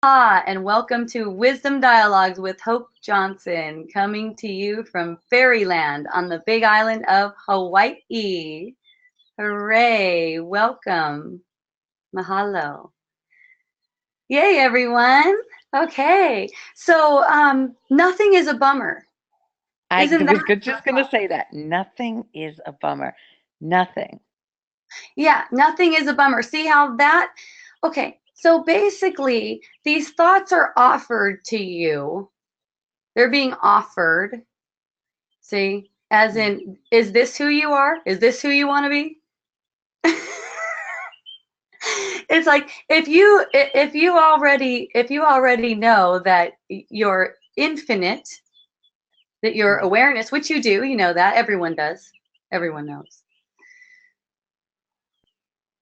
And welcome to Wisdom Dialogues with Hope Johnson, coming to you from Fairyland on the Big Island of Hawaii. Hooray! Welcome. Mahalo. Yay, everyone. Okay, so nothing is a bummer. I Isn't was that? just going to say that. Nothing is a bummer. Nothing. Yeah, nothing is a bummer. See how that? Okay, so basically, these thoughts are offered to you. They're being offered. See, as Mm. in, is this who you are? Is this who you want to be? It's like if you already know that you're infinite, that your Yeah. awareness, which you do, you know that everyone does, everyone knows.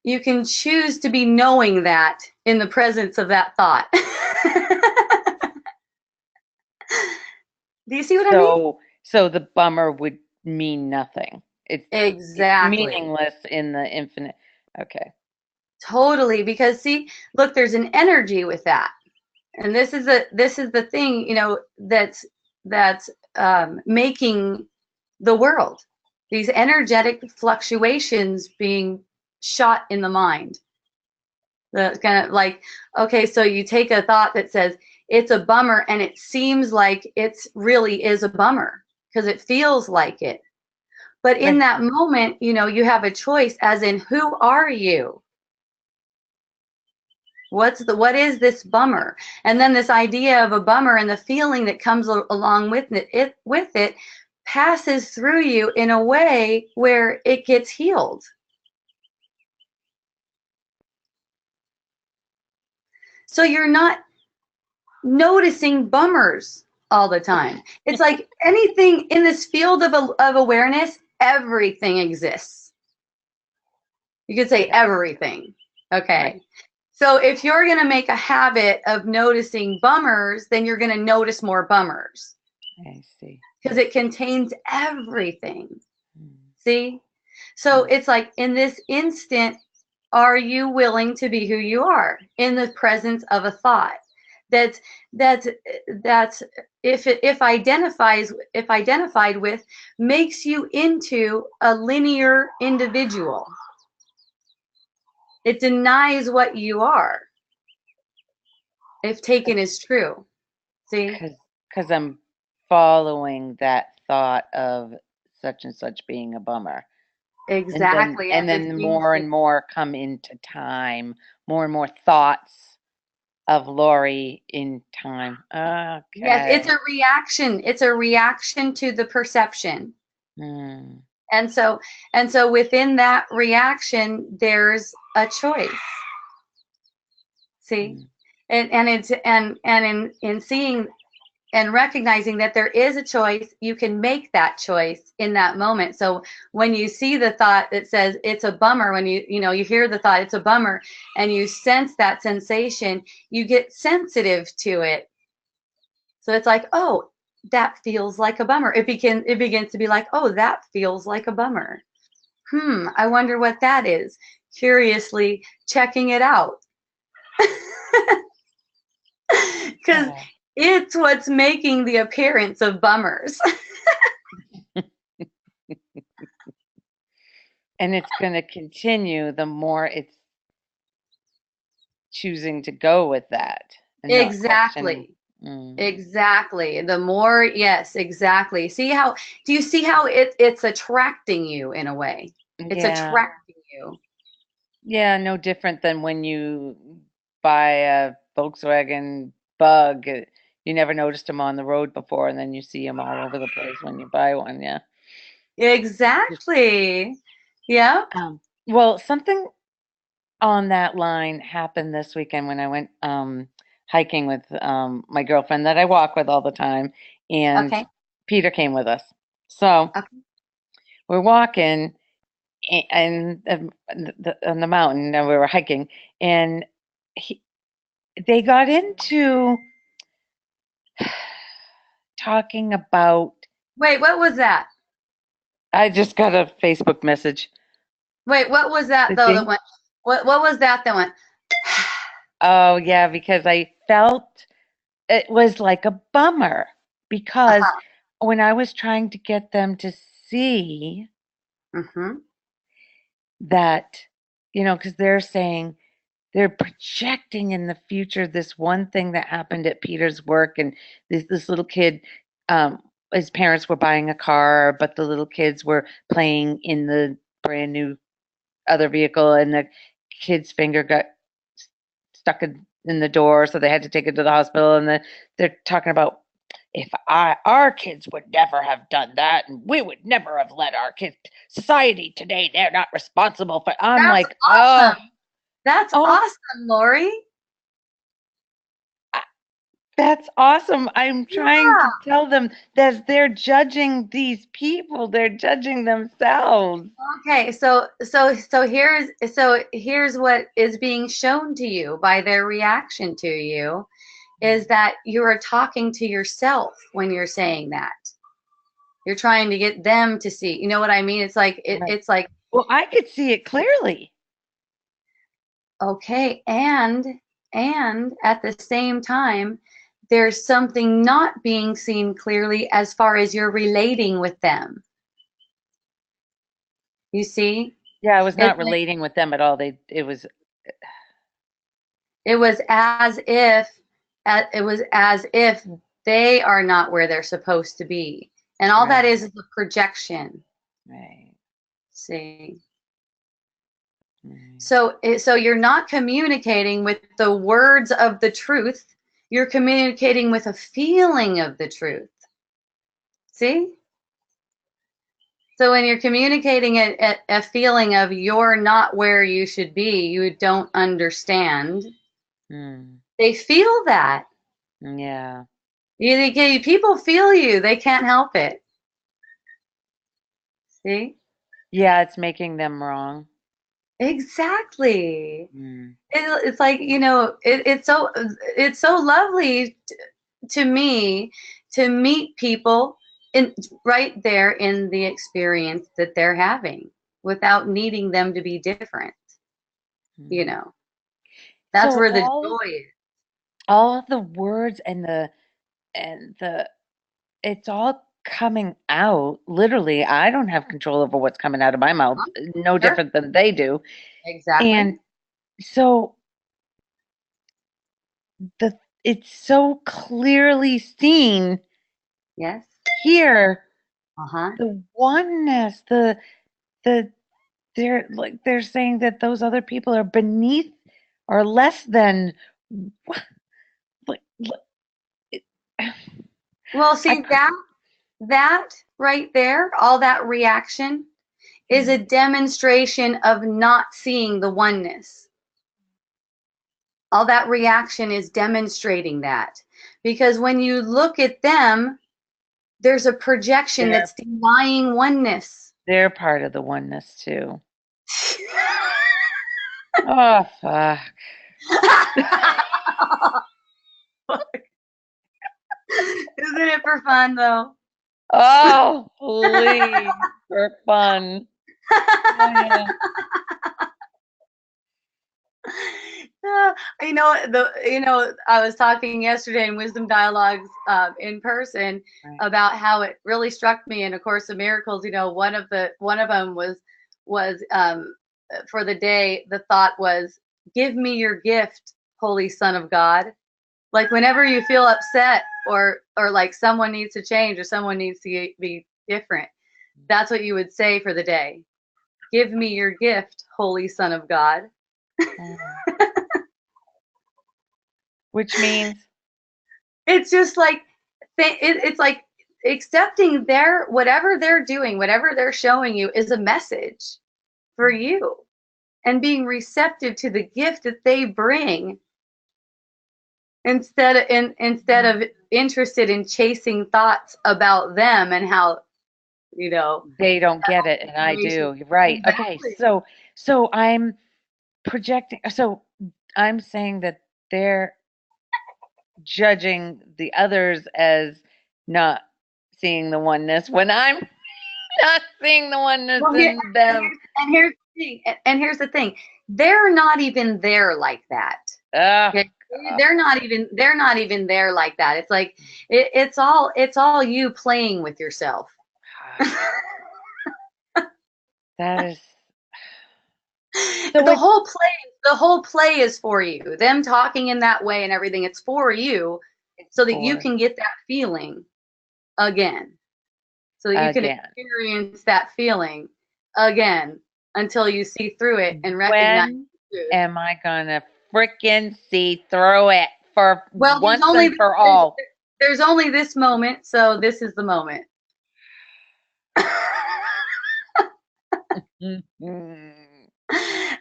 You can choose to be knowing that in the presence of that thought. Do you see what I mean? So the bummer would mean nothing. It's Exactly. meaningless in the infinite. Okay. Totally. Because see, look, there's an energy with that. And this is the thing, that's making the world, these energetic fluctuations being shot in the mind. The kind of like, okay, so you take a thought that says it's a bummer, and it seems like it's really is a bummer because it feels like it. But in Right. that moment, you have a choice, as in, who are you? What is this bummer? And then this idea of a bummer and the feeling that comes along with it passes through you in a way where it gets healed. So you're not noticing bummers all the time. It's like anything in this field of awareness, everything exists. You could say Yes. everything. Right. Okay. So if you're going to make a habit of noticing bummers, then you're going to notice more bummers I see. because it contains everything. Mm. See? So Mm. it's like, in this instant, are you willing to be who you are in the presence of a thought? That's that's that's if identified with, makes you into a linear individual. It denies what you are if taken as true. See? Because I'm following that thought of such and such being a bummer. And then Exactly. and And this then means more and more come into time, more and more thoughts of Laurie in time. yes, it's Okay. a reaction. It's a reaction to the perception. Mm, And so within that reaction, there's a choice. See? mm. And in seeing and recognizing that there is a choice, you can make that choice in that moment. So when you see the thought that says it's a bummer, when you hear the thought it's a bummer, and you sense that sensation, you get sensitive to it. So it's like, oh, that feels like a bummer. It begins to be like, oh, that feels like a bummer. I wonder what that is. Curiously checking it out. Because Oh. it's what's making the appearance of bummers. And it's going to continue the more it's choosing to go with that and not questioning. Exactly. Mm. Exactly. The more, yes, exactly. Do you see how it's attracting you in a way? It's Yeah. attracting you. Yeah, no different than when you buy a Volkswagen Bug. You never noticed them on the road before, and then you see them all over the place when you buy one. Yeah. Exactly. Yeah. Well, something on that line happened this weekend when I went hiking with my girlfriend that I walk with all the time, and Okay. Peter came with us. So Okay. we're walking and on the mountain, and we were hiking, and he, they got into talking about. Wait, what was that? I just got a Facebook message. Wait, what was that Did though that you? went? What was that that went? Oh, yeah, because I felt it was like a bummer because Uh-huh. when I was trying to get them to see Mm-hmm. that, because they're saying they're projecting in the future this one thing that happened at Peter's work, and this little kid, his parents were buying a car, but the little kids were playing in the brand new other vehicle, and the kid's finger got stuck in the door, so they had to take it to the hospital. And they're talking about if our kids would never have done that, and we would never have let our kids. Society today, they're not responsible for. I'm That's like, oh, awesome. That's oh, awesome, Lori. that's awesome. I'm trying to Yeah. tell them that they're judging these people. They're judging themselves. Okay, so here's what is being shown to you by their reaction to you is that you are talking to yourself when you're saying that. You're trying to get them to see. You know what I mean? It's like Right. it's like Well, I could see it clearly. okay, and at the same time there's something not being seen clearly as far as you're relating with them. You see? Yeah, I was It's not like relating with them at all. It was, it was as if it was as if they are not where they're supposed to be. And all that right, is a projection. right, See? right. So you're not communicating with the words of the truth. You're communicating with a feeling of the truth. See? So when you're communicating a feeling of you're not where you should be, you don't understand, Hmm. they feel that. Yeah. People feel you. They can't help it. See? Yeah, it's making them wrong. Exactly. Mm. It's like, it's so lovely to me to meet people in right there in the experience that they're having without needing them to be different. You Mm. know, that's So where the joy is. all of the words and the it's all coming out. Literally, I don't have control over what's coming out of my mouth, Huh? no Sure. different than they do. Exactly. And so the it's so clearly seen Yes. here, Uh-huh. the oneness, the they're saying that those other people are beneath or less than like, it- Well, I see could that right there, all that reaction is a demonstration of not seeing the oneness. All that reaction is demonstrating that. Because when you look at them, there's a projection they're that's denying oneness. they're part of the oneness too. Oh fuck. Isn't it for fun though? Oh, please, for fun. Oh yeah. I was talking yesterday in Wisdom Dialogues in person Right. about how it really struck me in A Course of Miracles. One of them was for the day. The thought was, "Give me your gift, Holy Son of God." Like whenever you feel upset or like someone needs to change or someone needs to be different, that's what you would say for the day. Give me your gift, Holy Son of God. Mm. Which means It's just like it's like accepting their whatever they're doing, whatever they're showing you is a message for you, and being receptive to the gift that they bring instead of interested in chasing thoughts about them and how you know they don't that get whole it and I situation. do. You're right. Okay, Exactly. so I'm projecting, so I'm saying that they're judging the others as not seeing the oneness when I'm not seeing the oneness Well, in them. and here's the thing. And here's the thing. They're not even there like that. Oh, Okay? God. They're not even there like that. It's like it's all you playing with yourself. That is so The it's whole play the whole play is for you. Them talking in that way and everything, it's for you so that you for can get that feeling again. So that you can again. experience that feeling again until you see through it and recognize When the truth. am I gonna frickin' see through it for Well, once and for there's, all? there's only this moment, so this is the moment. Mm,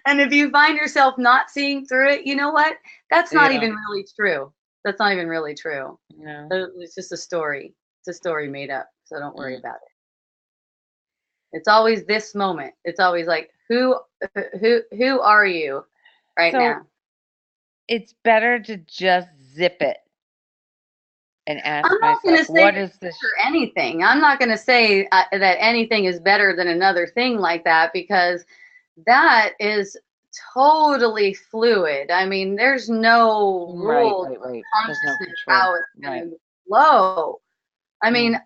And if you find yourself not seeing through it, you know what? That's not yeah, even really true. That's not even really true. no. It's just a story. It's a story made up, so don't worry Mm. about it. It's always this moment. It's always like who are you right So now? it's better to just zip it and ask I'm not going myself, to say what it's is this? better anything. I'm not going to say that anything is better than another thing like that because that is totally fluid. I mean, there's no Right, rules right, of right. There's no consciousness control. how it's Right. going to flow. I mean, Mm,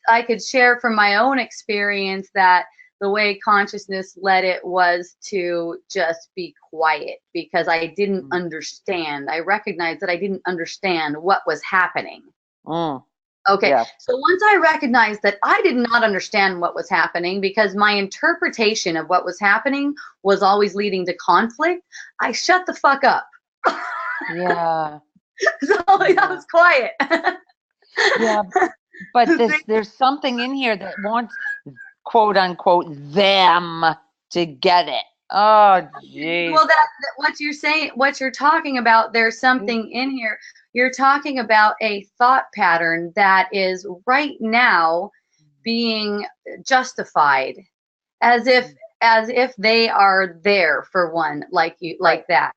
I could share from my own experience that the way consciousness led it was to just be quiet because I didn't mm, understand. I recognized that I didn't understand what was happening. mm. Okay, Yeah. so once I recognized that I did not understand what was happening because my interpretation of what was happening was always leading to conflict, I shut the fuck up. Yeah. So I Yeah. was quiet. Yeah. But there's something in here that wants quote unquote them to get it. Oh jeez. Well, that what you're saying, what you're talking about, there's something in here. You're talking about a thought pattern that is right now being justified as if they are there for one, like you, Right. like that,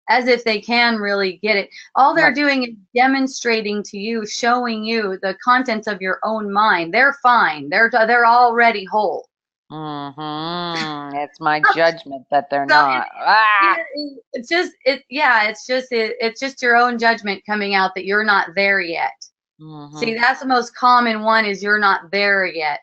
as if they can really get it. All they're Right. doing is demonstrating to you, showing you the contents of your own mind. They're fine. They're already whole. Mm-hmm. It's my judgment that they're So not. Ah. it's just your own judgment coming out that you're not there yet. See, Mm-hmm. that's the most common one is you're not there yet.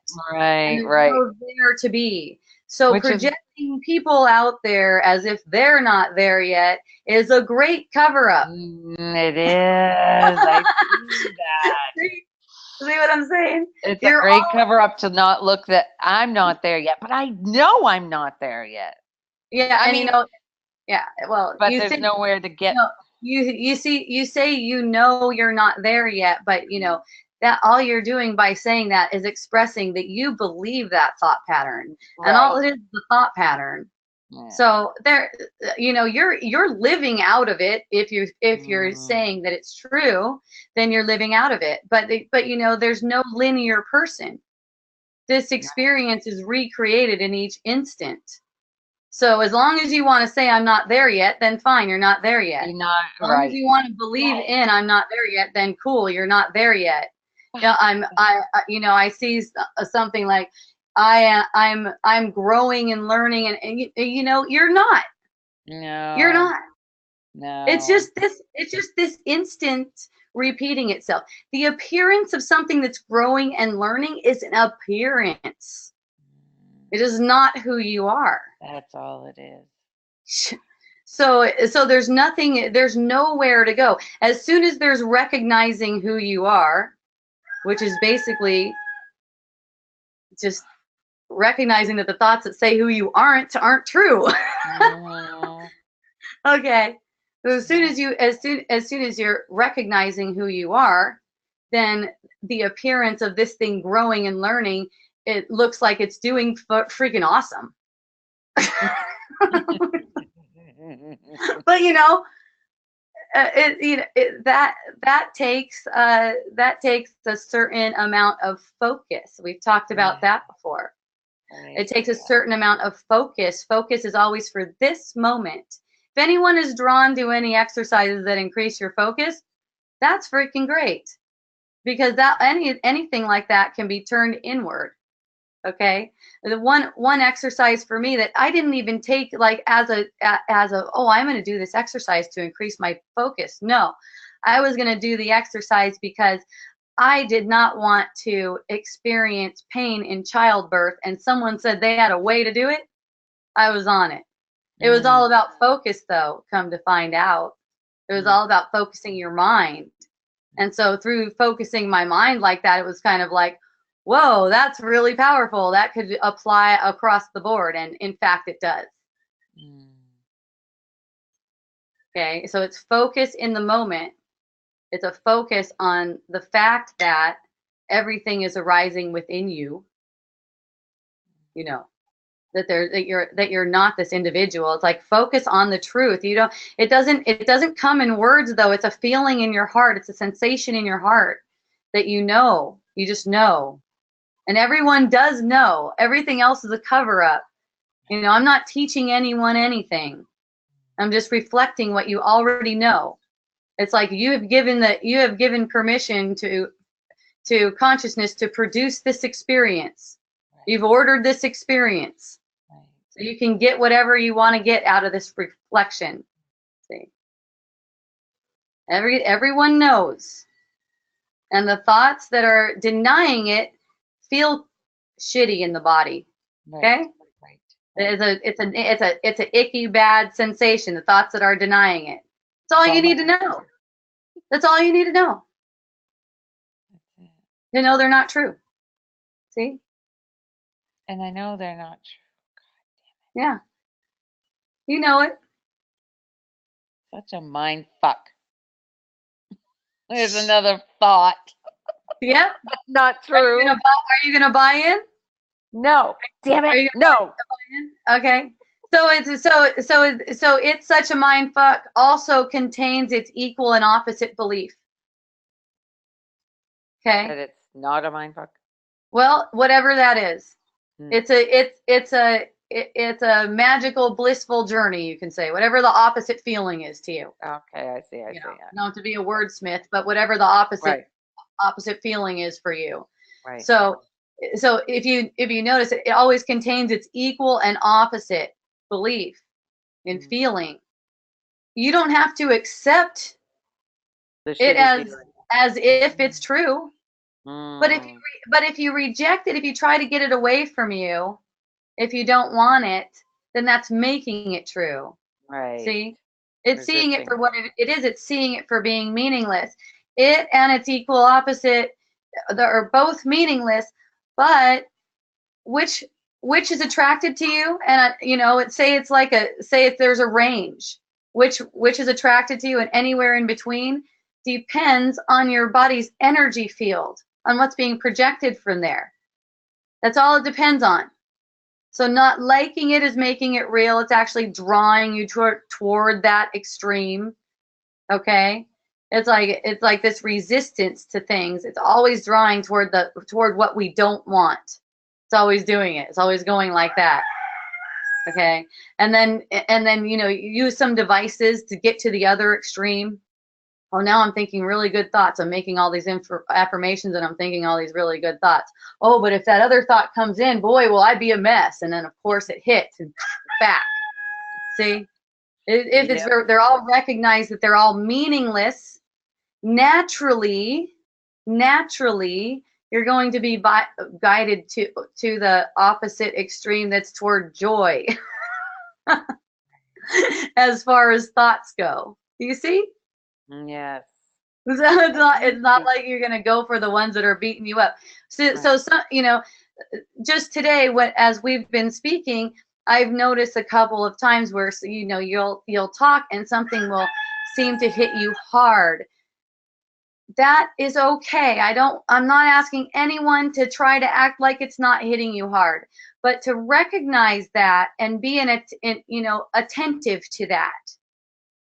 And Right, there's right. no there to be. So Which is projecting people out there as if they're not there yet is a great cover up. it is. I see that. See what I'm saying? It's a You're great all cover up to not look that I'm not there yet, but I know I'm not there yet. yeah, I and mean, yeah, well, but there's nowhere to get. no, you say you're not there yet, but that all you're doing by saying that is expressing that you believe that thought pattern, and all Right. it is the thought pattern. Yeah. So there, you're living out of it. If you're Mm, saying that it's true, then you're living out of it. But there's no linear person. This experience is recreated in each instant. So as long as you want to say I'm not there yet, then fine, you're not there yet. you're not As long as right. you want to believe in I'm not there yet, then cool, you're not there yet. I see something like I'm growing and learning and you're not. You're No, not. no. It's just this instant repeating itself. The appearance of something that's growing and learning is an appearance. It is not who you are. That's all it is. So there's nowhere to go. As soon as there's recognizing who you are, which is basically just recognizing that the thoughts that say who you aren't true. Mhm. Okay. So as soon Yeah. as you as soon as you're recognizing who you are, then the appearance of this thing growing and learning, it looks like it's doing freaking awesome. But that takes a certain amount of focus. We've talked about Yeah, that before. It right. takes a Yeah. certain amount of focus. Focus is always for this moment. If anyone is drawn to any exercises that increase your focus, that's freaking great because that anything like that can be turned inward. Okay. The one exercise for me that I didn't even take like as a oh, I'm going to do this exercise to increase my focus. No, I was going to do the exercise because I did not want to experience pain in childbirth, and someone said they had a way to do it. I was on it. It was all Mm. about focus, though, come to find out. It was Mm. all about focusing your mind. And so through focusing my mind like that, it was kind of like, whoa, that's really powerful. That could apply across the board. And in fact, it does. Mm. Okay. So it's focus in the moment. It's a focus on the fact that everything is arising within you, you know, that you're not this individual. It's like focus on the truth. You don't, it doesn't come in words though. It's a feeling in your heart. It's a sensation in your heart that you just know. And everyone does know. Everything else is a cover up. I'm not teaching anyone anything. I'm just reflecting what you already know. It's like you have given permission to consciousness to produce this experience. Right. You've ordered this experience. Right. So you can get whatever you want to get out of this reflection. See? Everyone knows. And the thoughts that are denying it feel shitty in the body. Right. Okay? Right. It's a icky bad sensation, the thoughts that are denying it. That's all you need to know. That's all you need to know. That's it. To know they're not true. See? And I know they're not true. Yeah. You know it. Such a mind fuck. There's another thought. Yep. That's not Are you true. gonna buy in? No. Damn Are it. you No. gonna buy in? Okay. So it's such a mind fuck also contains its equal and opposite belief. That Okay. it's not a mind fuck. Well, whatever that is. Hmm. It's a magical, blissful journey, you can say, whatever the opposite feeling is to you. Okay, I see. Yeah. Not to be a wordsmith, but whatever the Right. opposite feeling is for you. Right. So if you notice it always contains its equal and opposite belief and Mm. feeling. You don't have to accept The it shitty feeling. as if it's true. But Mm. if you reject it, if you try to get it away from you, if you don't want it, then that's making it true. Right. See? It's seeing it Resisting. for what it is. It's seeing it for being meaningless. It and its equal opposite are both meaningless, but which is attracted to you? And say if there's a range, which is attracted to you, and anywhere in between depends on your body's energy field, on what's being projected from there. That's all it depends on. So not liking it is making it real. It's actually drawing you toward that extreme. Okay? It's like this resistance to things. It's always drawing toward what we don't want. It's always doing it. It's always going like that. Okay? And then you use some devices to get to the other extreme. Oh, now I'm thinking really good thoughts. I'm making all these affirmations and I'm thinking all these really good thoughts. Oh, but if that other thought comes in, boy, will I be a mess. And then, of course, it hits and back. See? They're all recognized that they're all meaningless. Naturally, you're going to be guided to the opposite extreme that's toward joy as far as thoughts go. Do you see? Yes. It's not like you're going to go for the ones that are beating you up. So just today, as we've been speaking, I've noticed a couple of times where you'll talk and something will seem to hit you hard. That is okay. I'm not asking anyone to try to act like it's not hitting you hard, but to recognize that and be attentive to that.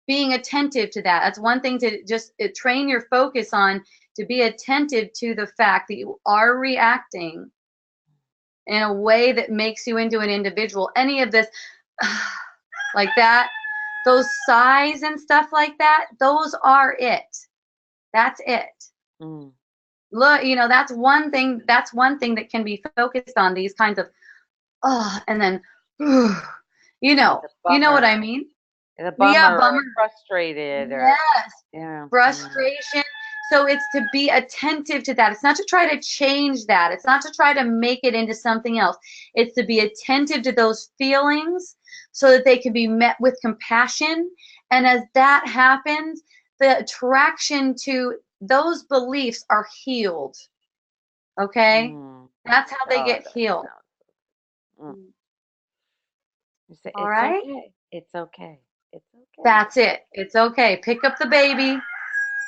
Being attentive to that. That's one thing to just train your focus on, to be attentive to the fact that you are reacting in a way that makes you into an individual. Any of this like that, those sighs and stuff like that, those are it. That's it. Mm. Look, that's one thing. That's one thing that can be focused on, these kinds of, oh, and then, The you know what bummer, I mean? the Yeah, bummer, bummer. or frustrated, or Yes. yeah. Frustration. So it's to be attentive to that. It's not to try to change that. It's not to try to make it into something else. It's to be attentive to those feelings so that they can be met with compassion. And as that happens, the attraction to those beliefs are healed. Okay? Mm. That's how they Oh, get that healed. sounds. Mm. You say All it's right? okay. It's okay. It's okay. That's it. It's okay. Pick up the baby.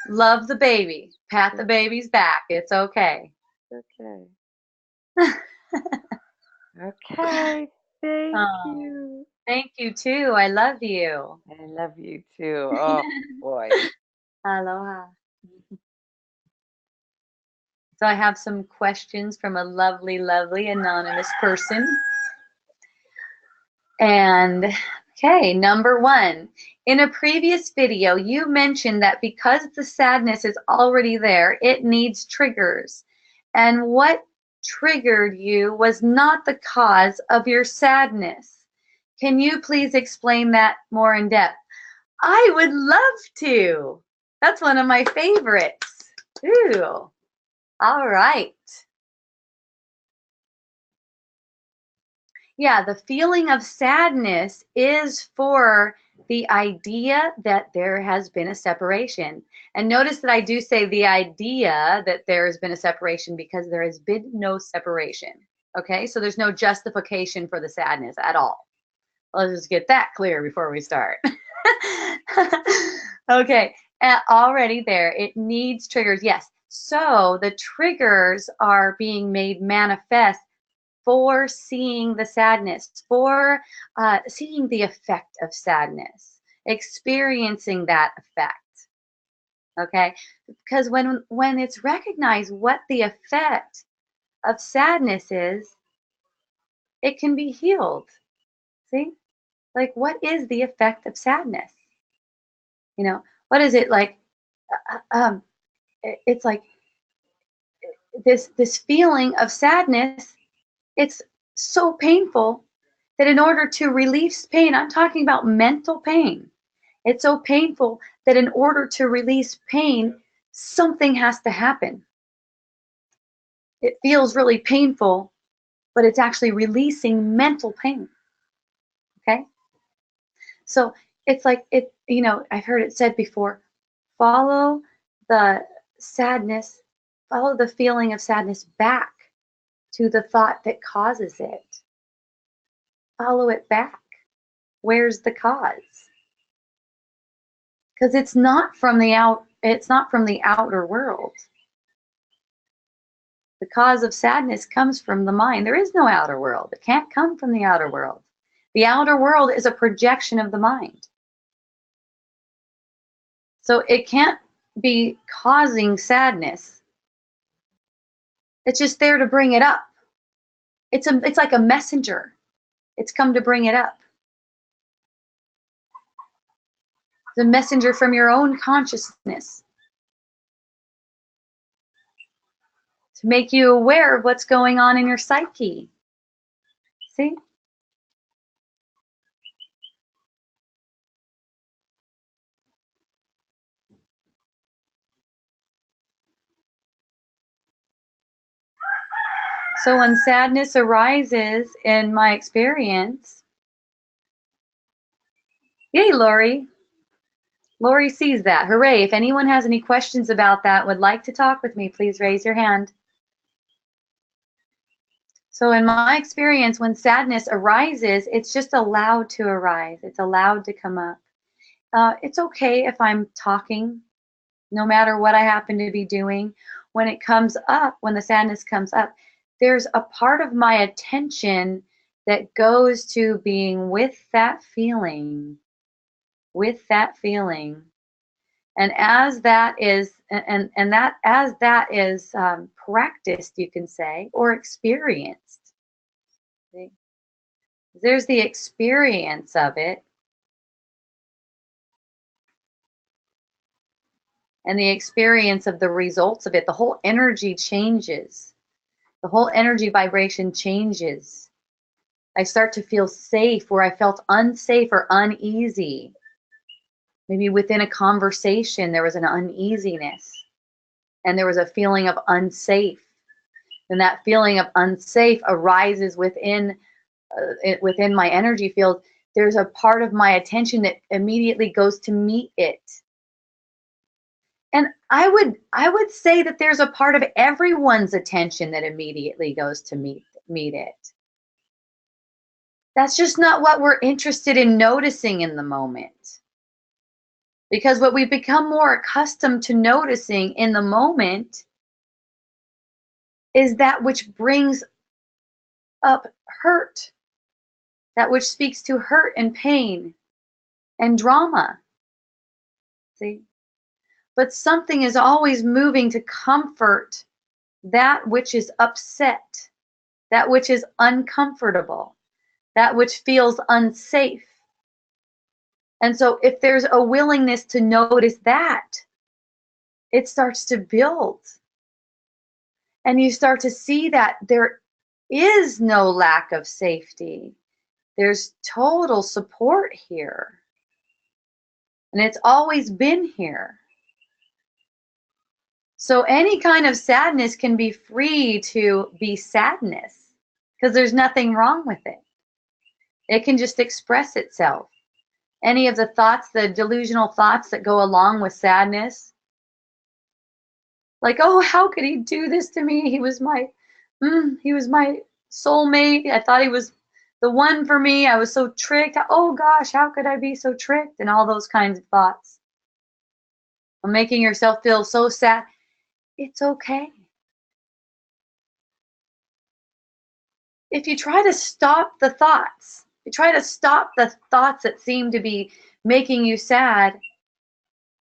Love the baby. Pat the It's baby's back. It's okay. okay. Okay. Thank Oh, you. thank you too. I love you. I love you too. Oh boy. Aloha. So I have some questions from a lovely, lovely anonymous person. And okay, number one. In a previous video, you mentioned that because the sadness is already there, it needs triggers. And what triggered you was not the cause of your sadness. Can you please explain that more in depth? I would love to. That's one of my favorites. Ooh, all right. Yeah, the feeling of sadness is for the idea that there has been a separation. And notice that I do say the idea that there has been a separation because there has been no separation. Okay, so there's no justification for the sadness at all. Let's just get that clear before we start. Okay, already there. It needs triggers. Yes. So the triggers are being made manifest for seeing the sadness, for seeing the effect of sadness, experiencing that effect. Okay, because when it's recognized what the effect of sadness is, it can be healed. See, like what is the effect of sadness? What is it like? Um, it's like this feeling of sadness. It's so painful that in order to release pain, I'm talking about mental pain. It's so painful that in order to release pain, something has to happen. It feels really painful, but it's actually releasing mental pain. Okay? So it's like I've heard it said before, follow the sadness, follow the feeling of sadness back to the thought that causes it. Follow it back. Where's the cause? Because it's not from the outer world. The cause of sadness comes from the mind. There is no outer world. It can't come from the outer world. The outer world is a projection of the mind. So it can't be causing sadness. It's just there to bring it up. It's like a messenger. It's come to bring it up. It's a messenger from your own consciousness to make you aware of what's going on in your psyche. See? So when sadness arises, in my experience, yay, Laurie. Laurie sees that. Hooray. If anyone has any questions about that, would like to talk with me, please raise your hand. So in my experience, when sadness arises, it's just allowed to arise. It's allowed to come up. It's okay if I'm talking, no matter what I happen to be doing. When it comes up, when the sadness comes up, there's a part of my attention that goes to being with that feeling, with that feeling. And as that is, and that as that is practiced, you can say, or experienced, see? There's the experience of it, and the experience of the results of it, the whole energy changes. The whole energy vibration changes. I start to feel safe where I felt unsafe or uneasy. Maybe within a conversation, there was an uneasiness and there was a feeling of unsafe. And that feeling of unsafe arises within my energy field. There's a part of my attention that immediately goes to meet it. And I would say that there's a part of everyone's attention that immediately goes to meet it. That's just not what we're interested in noticing in the moment. Because what we've become more accustomed to noticing in the moment is that which brings up hurt, that which speaks to hurt and pain and drama. See? But something is always moving to comfort that which is upset, that which is uncomfortable, that which feels unsafe. And so if there's a willingness to notice that, it starts to build. And you start to see that there is no lack of safety. There's total support here. And it's always been here. So any kind of sadness can be free to be sadness because there's nothing wrong with it. It can just express itself. Any of the thoughts, the delusional thoughts that go along with sadness, like, oh, how could he do this to me? He was my soulmate. I thought he was the one for me. I was so tricked. Oh gosh, how could I be so tricked? And all those kinds of thoughts. Making yourself feel so sad. It's okay. If you try to stop the thoughts, that seem to be making you sad,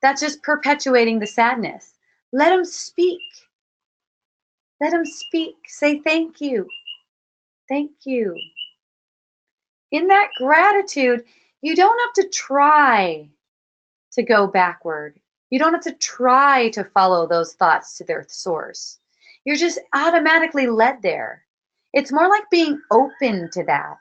that's just perpetuating the sadness. Let them speak. Let them speak. Say thank you. Thank you. In that gratitude, you don't have to try to go backward. You don't have to try to follow those thoughts to their source. You're just automatically led there. It's more like being open to that.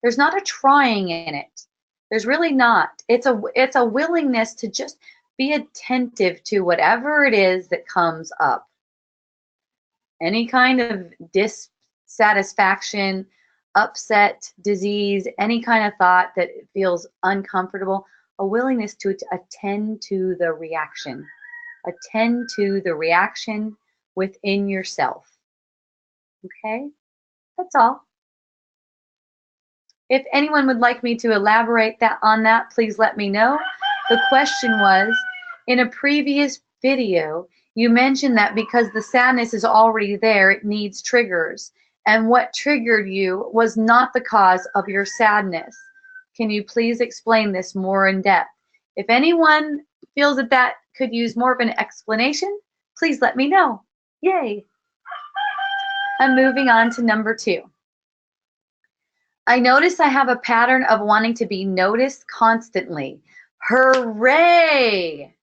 There's not a trying in it. There's really not. It's a willingness to just be attentive to whatever it is that comes up. Any kind of dissatisfaction, upset, disease, any kind of thought that feels uncomfortable, a willingness to attend to the reaction. Attend to the reaction within yourself. Okay? That's all. If anyone would like me to elaborate on that, please let me know. The question was, in a previous video, you mentioned that because the sadness is already there, it needs triggers. And what triggered you was not the cause of your sadness. Can you please explain this more in depth? If anyone feels that could use more of an explanation, please let me know. Yay. I'm moving on to number 2. I notice I have a pattern of wanting to be noticed constantly. Hooray!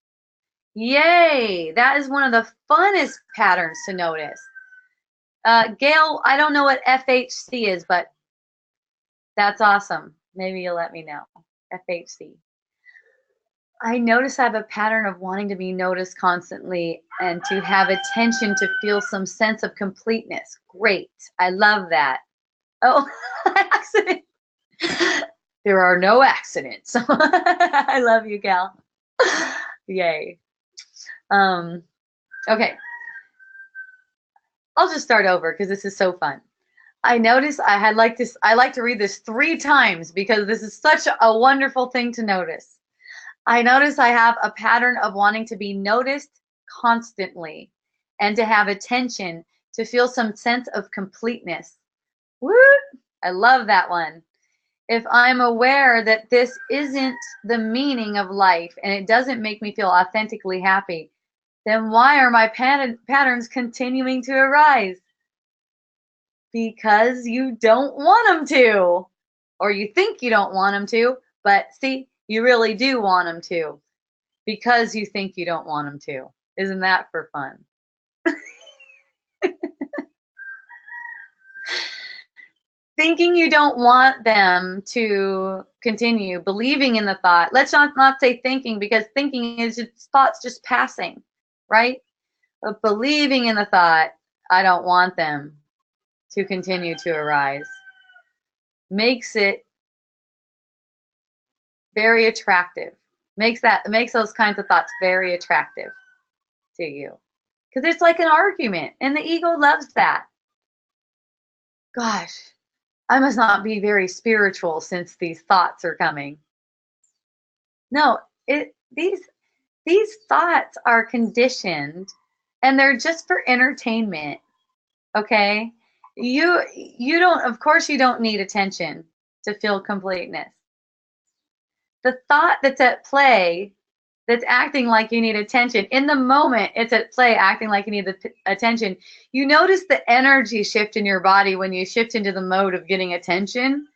Yay! That is one of the funnest patterns to notice. Gail, I don't know what FHC is, but that's awesome. Maybe you'll let me know. FHC. I notice I have a pattern of wanting to be noticed constantly and to have attention to feel some sense of completeness. Great. I love that. Oh, accident. There are no accidents. I love you, Gal. Yay. Okay. I'll just start over because this is so fun. I notice I like to read this 3 times because this is such a wonderful thing to notice. I notice I have a pattern of wanting to be noticed constantly and to have attention to feel some sense of completeness. Woo! I love that one. If I'm aware that this isn't the meaning of life and it doesn't make me feel authentically happy, then why are my patterns continuing to arise? Because you don't want them to, or you think you don't want them to, but see, you really do want them to because you think you don't want them to. Isn't that for fun? Thinking you don't want them to continue, believing in the thought. Let's not say thinking, because thinking is just thoughts just passing, right? But believing in the thought, I don't want them to continue to arise, makes it very attractive. Makes those kinds of thoughts very attractive to you. Because it's like an argument, and the ego loves that. Gosh, I must not be very spiritual since these thoughts are coming. No, these thoughts are conditioned, and they're just for entertainment. Okay? You don't, of course you don't need attention to feel completeness. The thought that's at play, that's acting like you need attention, in the moment it's at play acting like you need the attention, you notice the energy shift in your body when you shift into the mode of getting attention.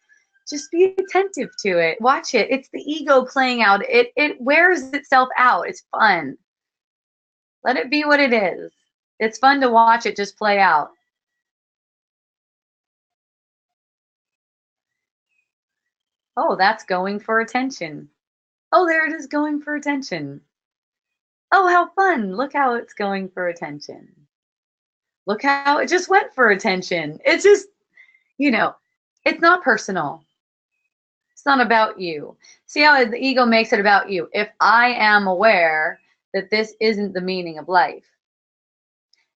Just be attentive to it. Watch it. It's the ego playing out. It wears itself out. It's fun. Let it be what it is. It's fun to watch it just play out. Oh, that's going for attention. Oh, there it is, going for attention. Oh, how fun. Look how it's going for attention. Look how it just went for attention. It's just, it's not personal. It's not about you. See how the ego makes it about you. If I am aware that this isn't the meaning of life,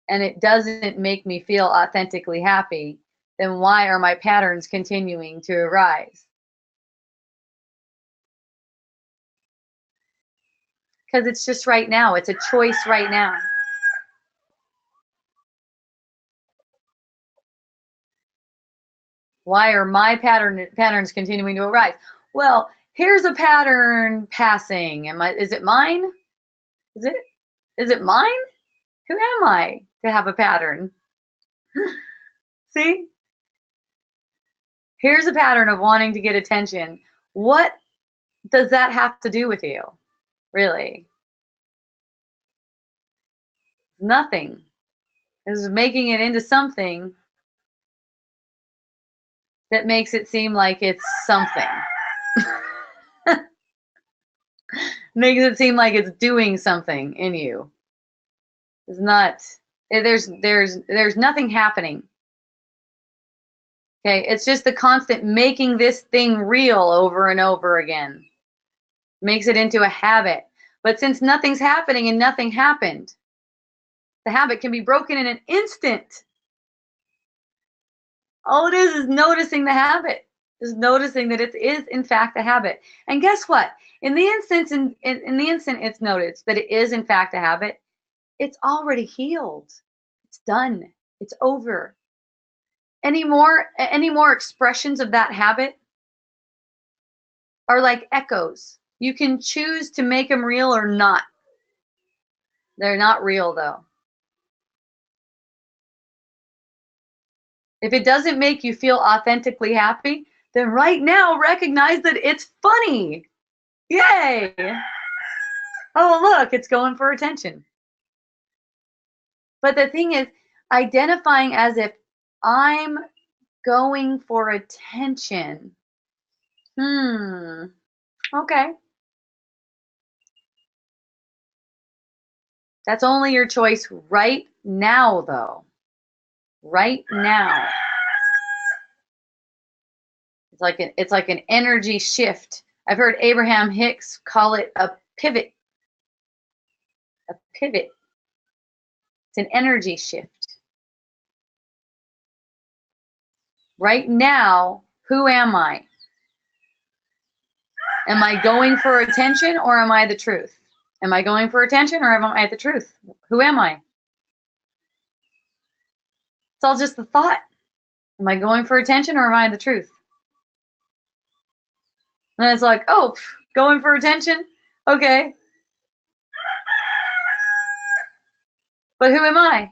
and it doesn't make me feel authentically happy, then why are my patterns continuing to arise? Because it's just right now. It's a choice right now. Why are my patterns continuing to arise? Well, here's a pattern passing. Is it mine? Is it mine? Who am I to have a pattern? See? Here's a pattern of wanting to get attention. What does that have to do with you? Really? Nothing. This is making it into something that makes it seem like it's something. Makes it seem like it's doing something in you. It's not. There's nothing happening. Okay, it's just the constant making this thing real over and over again. Makes it into a habit. But since nothing's happening and nothing happened, the habit can be broken in an instant. All it is noticing the habit, is noticing that it is in fact a habit. And guess what? In the instant it's noticed that it is in fact a habit, it's already healed. It's done. It's over. Any more expressions of that habit are like echoes. You can choose to make them real or not. They're not real though. If it doesn't make you feel authentically happy, then right now recognize that it's funny. Yay! Oh, look, it's going for attention. But the thing is, identifying as if I'm going for attention. Okay. That's only your choice right now, though. Right now. It's like an energy shift. I've heard Abraham Hicks call it a pivot. A pivot. It's an energy shift. Right now, who am I? Am I going for attention or am I the truth? Am I going for attention or am I the truth? Who am I? It's all just the thought. Am I going for attention or am I the truth? And it's like, oh, going for attention? Okay. But who am I?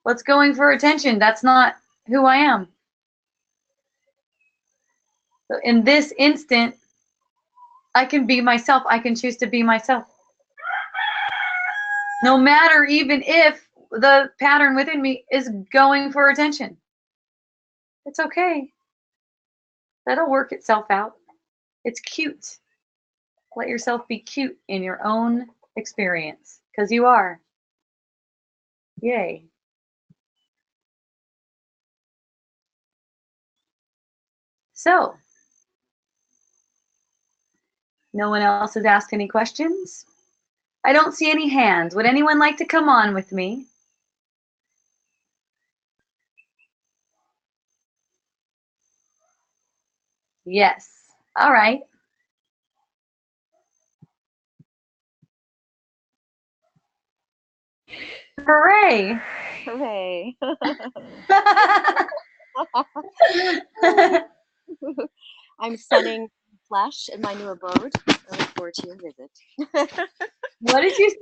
What's going for attention? That's not who I am. So in this instant, I can be myself. I can choose to be myself. No matter even if the pattern within me is going for attention. It's okay. That'll work itself out. It's cute. Let yourself be cute in your own experience, because you are. Yay. So, no one else has asked any questions? I don't see any hands. Would anyone like to come on with me? Yes. All right. Hooray. Hooray. I'm sunning flesh in my new abode. I look forward to your visit. What did you say?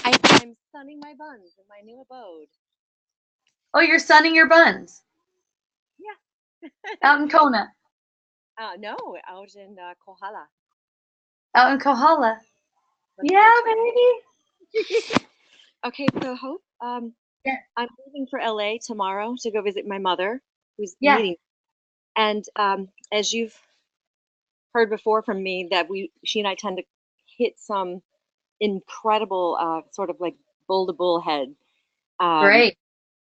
I'm sunning my buns in my new abode. Oh, you're sunning your buns. Yeah. Out in Kona. No, out in Kohala. Out in Kohala. Look Yeah, forward baby. Okay, so Hope, Yeah. I'm leaving for LA tomorrow to go visit my mother, who's Yeah. meeting. And as you've heard before from me, that she and I tend to hit some incredible sort of like bull to bull head. Great.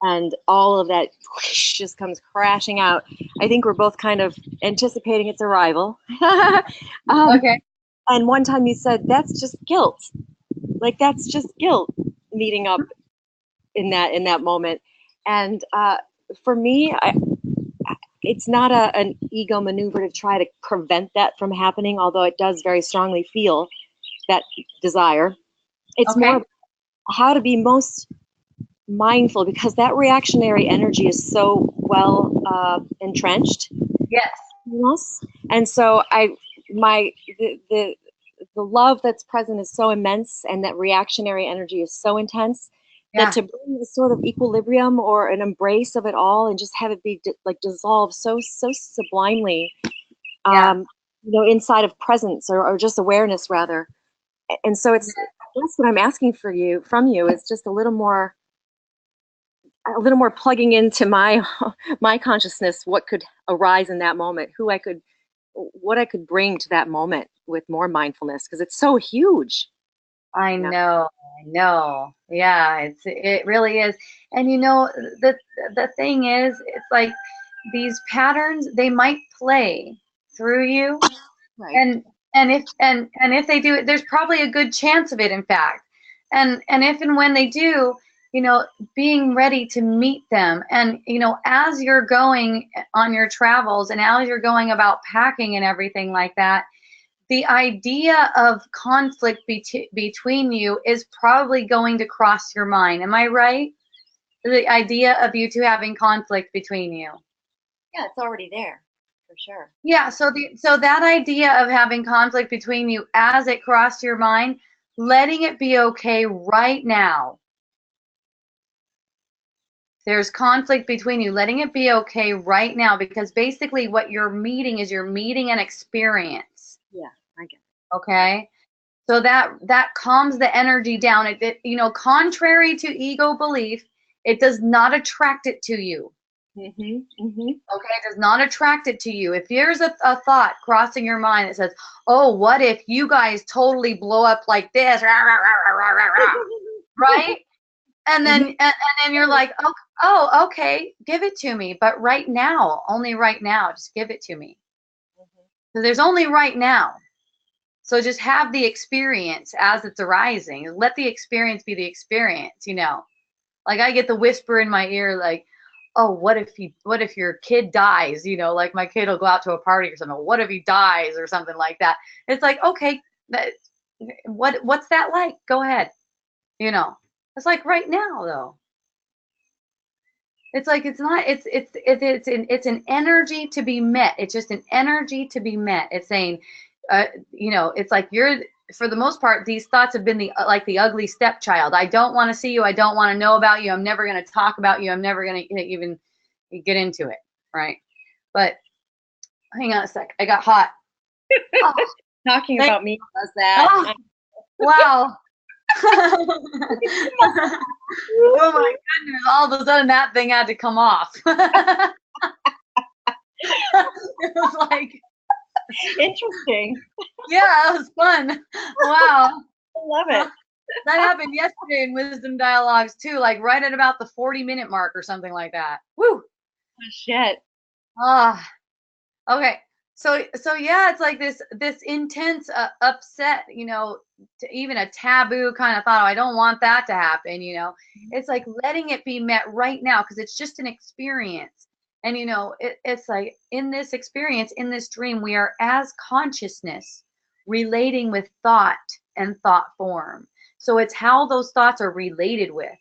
And all of that whoosh, just comes crashing out. I think we're both kind of anticipating its arrival. Okay. And one time you said, that's just guilt. Like, that's just guilt meeting up in that moment. And for me, it's not an ego maneuver to try to prevent that from happening, although it does very strongly feel that desire. It's Okay. more how to be most mindful, because that reactionary energy is so well entrenched Yes. in us. And so the love that's present is so immense, and that reactionary energy is so intense, that Yeah. to bring this sort of equilibrium or an embrace of it all and just have it be like dissolve so sublimely, Yeah. inside of presence, or just awareness rather. And so it's, I guess what I'm asking from you is just a little more plugging into my my consciousness, what could arise in that moment, what I could bring to that moment with more mindfulness, because it's so huge. I You know? know. I know. Yeah, it really is. And the the thing is, it's like these patterns, they might play through you, Right. and if they do, there's probably a good chance of it, in fact. And if and when they do, being ready to meet them, and as you're going on your travels, and as you're going about packing and everything like that, the idea of conflict between you is probably going to cross your mind. Am I right? The idea of you two having conflict between you. Yeah, it's already there for sure. Yeah, so that idea of having conflict between you, as it crossed your mind, letting it be okay right now. There's conflict between you, letting it be okay right now, because basically what you're meeting is an experience. Yeah, I get Okay? So that calms the energy down. Contrary to ego belief, it does not attract it to you. it. Mm-hmm. Okay, it does not attract it to you. If there's a thought crossing your mind that says, "Oh, what if you guys totally blow up like this?" Rah, rah, rah, rah, rah, rah, right? And then Mm-hmm. and then you're like, "Oh, okay, give it to me, but right now, only right now, just give it to me." So there's only right now. So just have the experience as it's arising. Let the experience be the experience. Like I get the whisper in my ear, like, "Oh, what if your kid dies?" Like my kid will go out to a party or something. "What if he dies?" or something like that. It's like, okay, what's that like? Go ahead. It's like right now though. It's like it's not. It's an energy to be met. It's just an energy to be met. It's saying, it's like you're, for the most part, these thoughts have been the ugly stepchild. I don't want to see you. I don't want to know about you. I'm never going to talk about you. I'm never going to even get into it, right? But hang on a sec. I got hot. Oh, Talking Thank- about me does that. Oh, wow. Oh my goodness, all of a sudden that thing had to come off. It was like, Interesting. yeah, it was fun. Wow. I love it. That happened yesterday in Wisdom Dialogues too, like right at about the 40-minute mark or something like that. Woo. Oh, shit. Ah, okay. So yeah, it's like this intense upset, to even a taboo kind of thought. Oh, I don't want that to happen. It's like letting it be met right now because it's just an experience. And it's like in this experience, in this dream, we are as consciousness relating with thought and thought form. So it's how those thoughts are related with.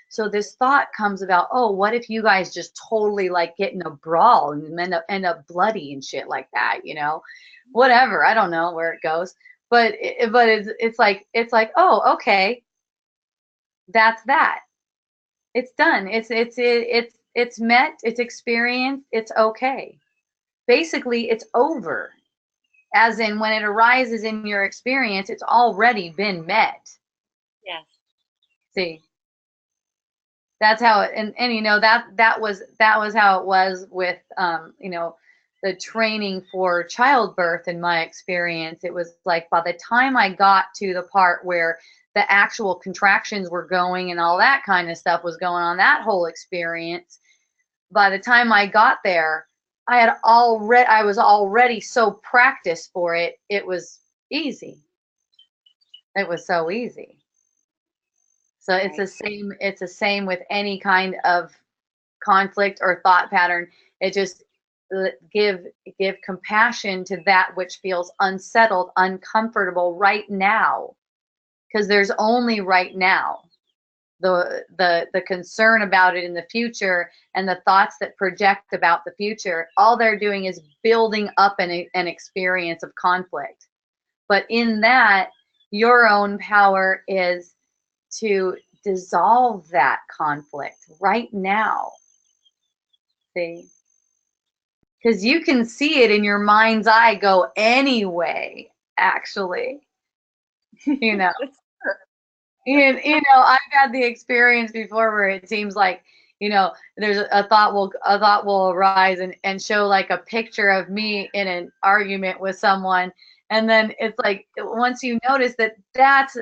So this thought comes about, oh, what if you guys just totally like get in a brawl and end up bloody and shit like that, whatever. I don't know where it goes, but it's like, oh, okay, that's that. It's done. It's met. It's experienced. It's okay. Basically, it's over. As in, when it arises in your experience, it's already been met. Yes. See. That's how it, and that was how it was with the training for childbirth. In my experience, it was like by the time I got to the part where the actual contractions were going and all that kind of stuff was going on, that whole experience, by the time I got there, I was already so practiced for it. It was easy. It was so easy. So it's the same with any kind of conflict or thought pattern. It just give compassion to that which feels unsettled, uncomfortable right now, because there's only right now. The concern about it in the future and the thoughts that project about the future, all they're doing is building up an experience of conflict. But in that, your own power is to dissolve that conflict right now. See? Because you can see it in your mind's eye go anyway, actually. You know. I've had the experience before where it seems like, there's a thought will arise and show like a picture of me in an argument with someone. And then it's like, once you notice that that's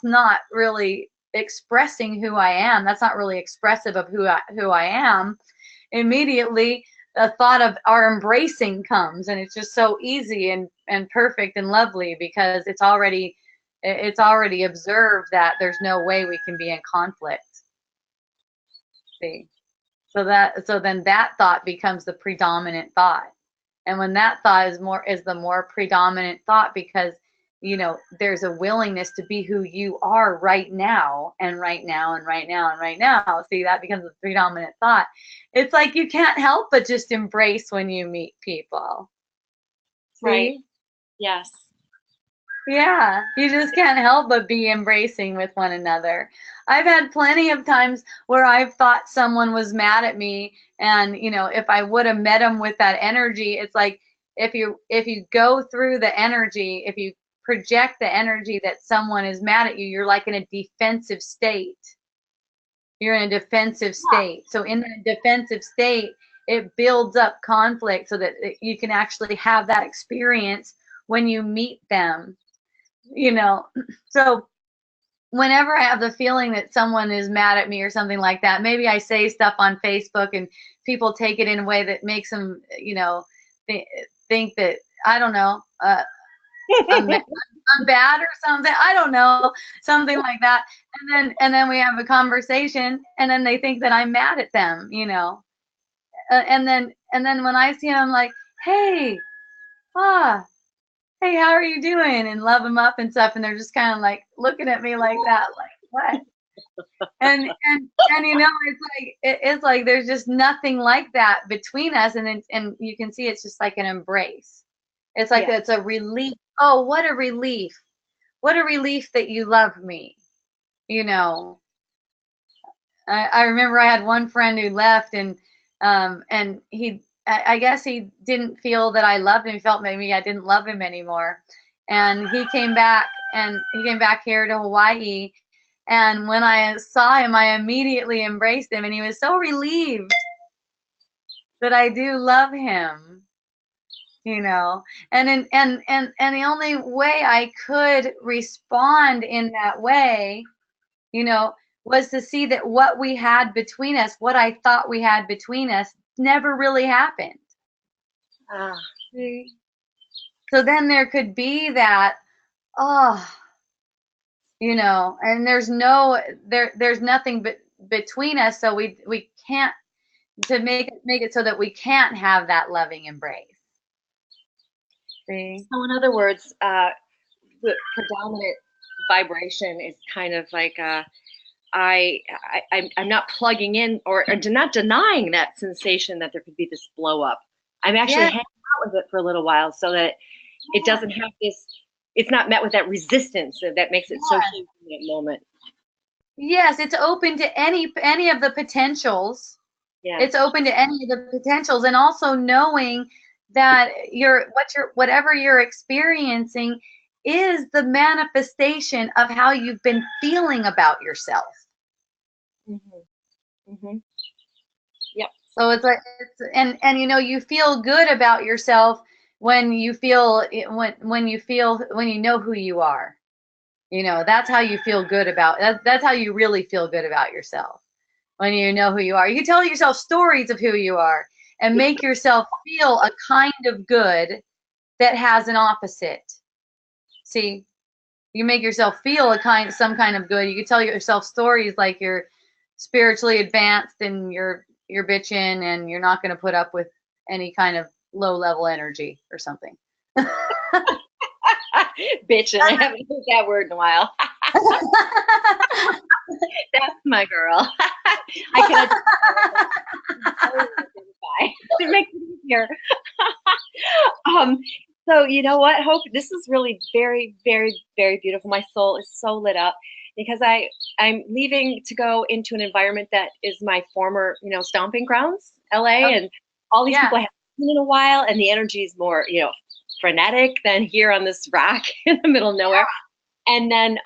not really expressing who I am, that's not really expressive of who I am, immediately the thought of our embracing comes, and it's just so easy and perfect and lovely because it's already observed that there's no way we can be in conflict. See? So then that thought becomes the predominant thought. And when that thought is the more predominant thought, because there's a willingness to be who you are right now and right now and right now and right now. See, that becomes the predominant thought. It's like you can't help but just embrace when you meet people. See? Right. Yes. Yeah, you just can't help but be embracing with one another. I've had plenty of times where I've thought someone was mad at me, and if I would have met them with that energy, it's like if you go through the energy, if you project the energy that someone is mad at you, you're like in a defensive state. You're in a defensive state. So in that defensive state, it builds up conflict so that you can actually have that experience when you meet them. So whenever I have the feeling that someone is mad at me or something like that, maybe I say stuff on Facebook and people take it in a way that makes them, think that, I don't know, I'm bad or something. I don't know, something like that. And then we have a conversation, and then they think that I'm mad at them, and then when I see them, I'm like, hey, hey, how are you doing? And love them up and stuff. And they're just kind of like looking at me like that, like, what? And it's like there's just nothing like that between us. And you can see it's just like an embrace. It's like it's a relief. Oh, what a relief. What a relief that you love me. I remember I had one friend who left, and he I guess he didn't feel that I loved him. He felt maybe I didn't love him anymore. And he came back here to Hawaii. And when I saw him, I immediately embraced him, and he was so relieved that I do love him, And the only way I could respond in that way, was to see that what we had between us, what I thought we had between us, never really happened. Ah. So then there could be that, and there's nothing between us, so we can't, to make it so that we can't have that loving embrace. See? So in other words, the predominant vibration is kind of like I'm not plugging in or not denying that sensation that there could be this blow up. I'm actually hanging out with it for a little while so that it doesn't have this, it's not met with that resistance that makes it so huge in that moment. Yes, it's open to any of the potentials. Yeah. It's open to any of the potentials, and also knowing that whatever you're experiencing is the manifestation of how you've been feeling about yourself. Mm-hmm. Mm-hmm. Yep. So it's like, and you feel good about yourself when you know who you are. That's how you feel good about, that's how you really feel good about yourself. When you know who you are, you can tell yourself stories of who you are and make yourself feel a kind of good that has an opposite. See, you make yourself feel some kind of good. You can tell yourself stories like you're spiritually advanced and you're bitching and you're not going to put up with any kind of low level energy or something. Bitching, I haven't heard that word in a while. That's my girl. I can identify. It makes it easier. So you know what, Hope? This is really very, very, very beautiful. My soul is so lit up because I'm leaving to go into an environment that is my former, stomping grounds, LA, and all these people I haven't seen in a while, and the energy is more, frenetic than here on this rock in the middle of nowhere. And then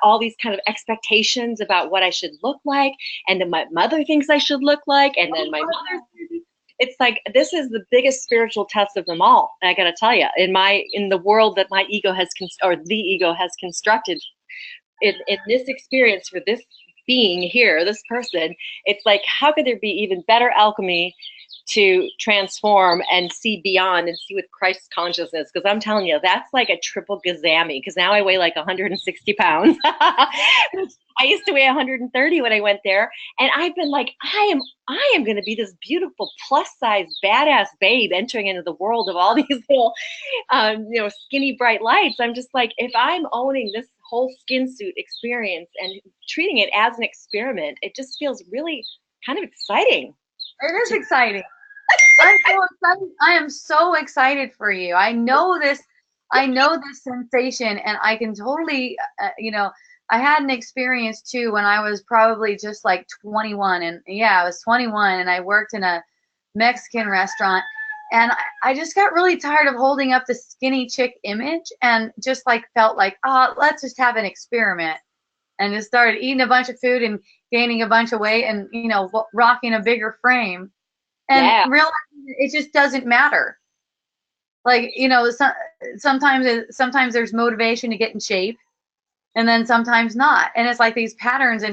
all these kind of expectations about what I should look like, and then my mother thinks I should look like, and then my mother. It's like, this is the biggest spiritual test of them all. I got to tell you, in the world that my ego has the ego has constructed, in this experience for this being here, this person, it's like, how could there be even better alchemy to transform and see beyond and see with Christ's consciousness? Because I'm telling you, that's like a triple gazami, because now I weigh like 160 pounds. I used to weigh 130 when I went there, and I've been like, I am going to be this beautiful plus size badass babe entering into the world of all these little skinny bright lights. I'm just like, if I'm owning this whole skin suit experience and treating it as an experiment, it just feels really kind of exciting. It is exciting. I'm so excited. I am so excited for you. I know this sensation, and I can totally, I had an experience too when I was probably just like 21, and I was 21, and I worked in a Mexican restaurant, and I just got really tired of holding up the skinny chick image, and just like felt like, let's just have an experiment, and just started eating a bunch of food and gaining a bunch of weight, and rocking a bigger frame. And realizing it just doesn't matter. Like, sometimes there's motivation to get in shape, and then sometimes not. And it's like these patterns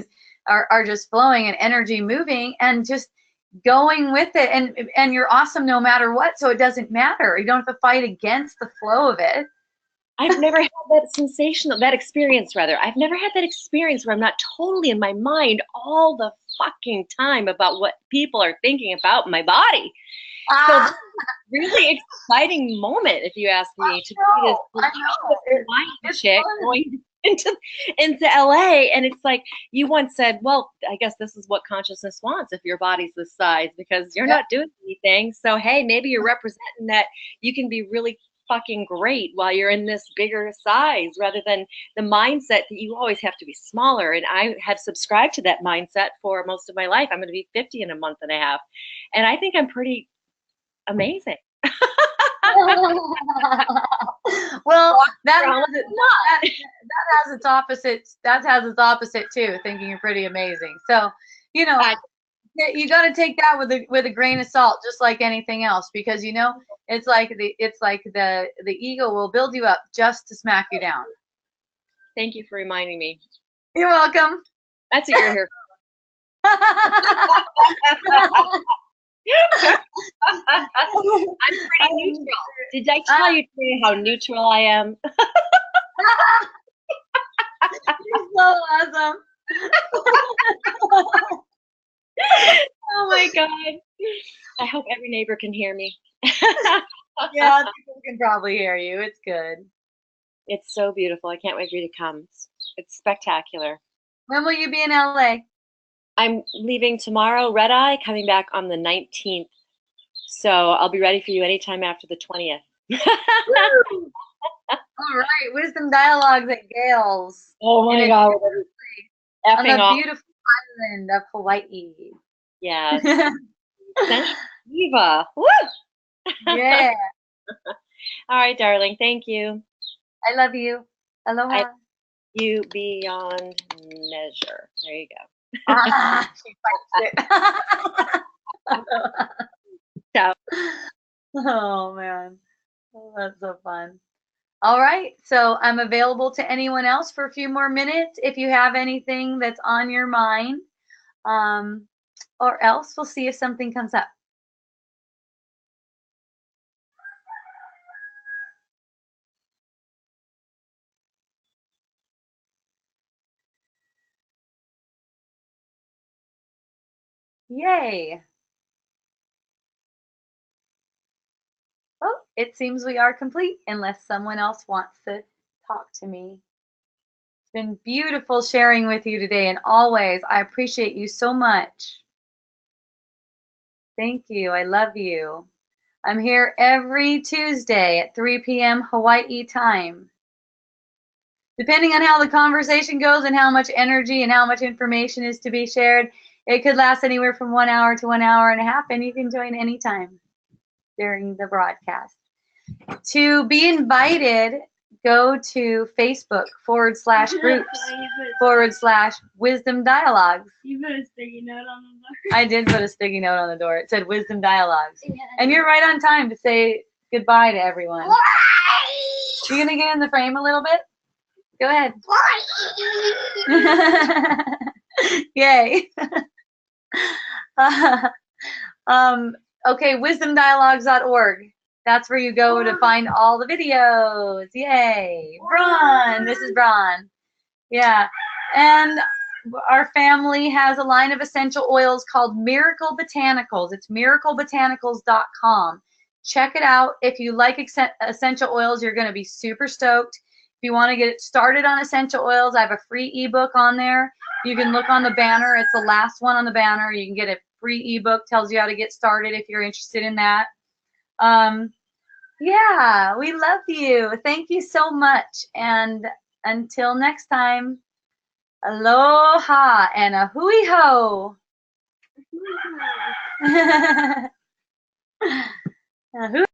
are just flowing and energy moving and just going with it. And you're awesome no matter what, so it doesn't matter. You don't have to fight against the flow of it. I've never had that experience. I've never had that experience where I'm not totally in my mind all the fucking time about what people are thinking about my body. So this is a really exciting moment, if you ask me, to be this chick going into LA. And it's like, you once said, well, I guess this is what consciousness wants if your body's this size, because you're not doing anything. So hey, maybe you're representing that you can be really fucking great while you're in this bigger size, rather than the mindset that you always have to be smaller. And I have subscribed to that mindset for most of my life. I'm going to be 50 in a month and a half, and I think I'm pretty amazing. Well, that Around has, that has its opposite. That has its opposite too. Thinking you're pretty amazing. So, you know, I- you got to take that with a grain of salt, just like anything else, because it's like the ego will build you up just to smack you down. Thank you for reminding me. You're welcome. That's what you're here for. I'm pretty neutral. Did I tell you today how neutral I am? You're so awesome. Oh my God. I hope every neighbor can hear me. Yeah, people can probably hear you. It's good. It's so beautiful. I can't wait for you to come. It's spectacular. When will you be in LA? I'm leaving tomorrow, red eye, coming back on the 19th. So I'll be ready for you anytime after the 20th. All right, Wisdom Dialogues at Gales. Oh my And God. on Effing the off. beautiful island of Hawaii. Yes. Sensual Diva. Woo! Yeah, All right, darling. Thank you. I love you. Aloha. You beyond measure. There you go. Ah, she fights it. Ciao. Oh man, oh, that's so fun. All right, so I'm available to anyone else for a few more minutes if you have anything that's on your mind, or else we'll see if something comes up. Yay. Oh, it seems we are complete unless someone else wants to talk to me. It's been beautiful sharing with you today, and always, I appreciate you so much. Thank you. I love you. I'm here every Tuesday at 3 p.m. Hawaii time. Depending on how the conversation goes and how much energy and how much information is to be shared, it could last anywhere from 1 hour to 1 hour and a half, and you can join anytime during the broadcast. To be invited, go to Facebook/groups/Wisdom Dialogues. You put a sticky note on the door. I did put a sticky note on the door. It said Wisdom Dialogues. And you're right on time to say goodbye to everyone. You gonna get in the frame a little bit? Go ahead. Yay. Okay, wisdomdialogues.org. That's where you go to find all the videos. Yay. Braun. This is Braun. Yeah. And our family has a line of essential oils called Miracle Botanicals. It's miraclebotanicals.com. Check it out. If you like essential oils, you're going to be super stoked. If you want to get started on essential oils, I have a free ebook on there. You can look on the banner. It's the last one on the banner. You can get a free ebook, tells you how to get started if you're interested in that. Yeah, we love you. Thank you so much. And until next time, aloha and a hui ho. A hui